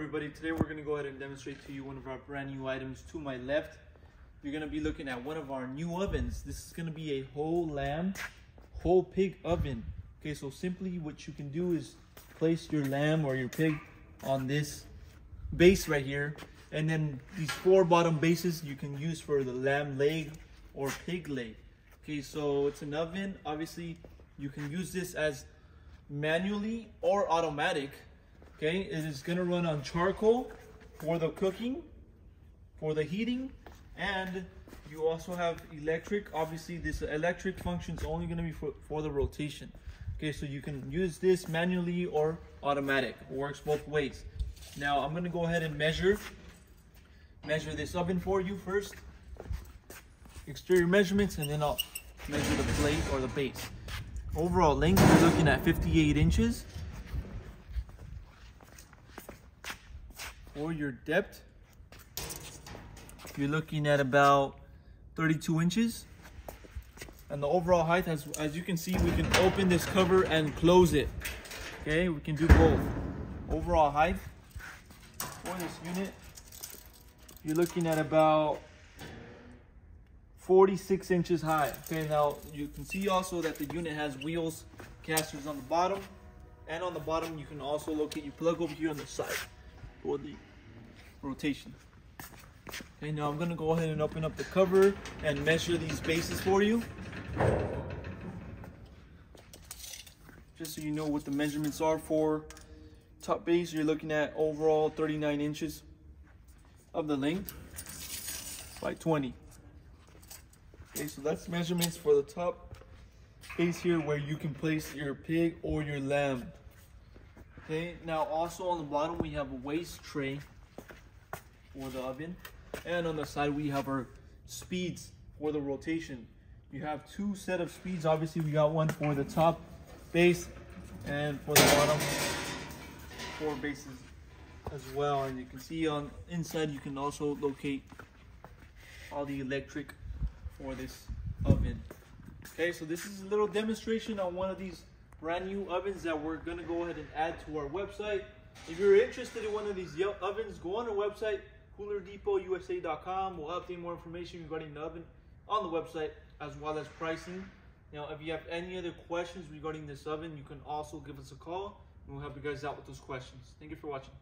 everybody, today we're going to go ahead and demonstrate to you one of our brand new items. To my left, you're going to be looking at one of our new ovens. This is going to be a whole lamb, whole pig oven. Okay, so simply what you can do is place your lamb or your pig on this base right here, and then these four bottom bases you can use for the lamb leg or pig leg. Okay, so it's an oven. Obviously you can use this as manually or automatic. Okay, it is going to run on charcoal for the cooking, for the heating, and you also have electric. Obviously this electric function is only going to be for the rotation. Okay, so you can use this manually or automatic. It works both ways. Now I'm going to go ahead and measure this oven for you first. Exterior measurements, and then I'll measure the plate or the base. Overall length, we're looking at 58 inches. For your depth, you're looking at about 32 inches. And the overall height, as you can see, we can open this cover and close it. Okay, we can do both. Overall height for this unit, you're looking at about 46 inches high. Okay, now you can see also that the unit has wheels, casters on the bottom, and on the bottom you can also locate your plug over here on the side for the rotation. Okay, now I'm gonna go ahead and open up the cover and measure these bases for you, just so you know what the measurements are. For top base, you're looking at overall 39 inches of the length by 20. Okay, so that's measurements for the top base here, where you can place your pig or your lamb. Okay, now also on the bottom we have a waste tray for the oven, and on the side we have our speeds for the rotation. You have two set of speeds. Obviously we got one for the top base and for the bottom 4 bases as well. And you can see on inside you can also locate all the electric for this oven. Okay, so this is a little demonstration on one of these brand new ovens that we're going to go ahead and add to our website. If you're interested in one of these ovens, go on our website, coolerdepotUSA.com. We'll update more information regarding the oven on the website, as well as pricing. Now, if you have any other questions regarding this oven, you can also give us a call, and we'll help you guys out with those questions. Thank you for watching.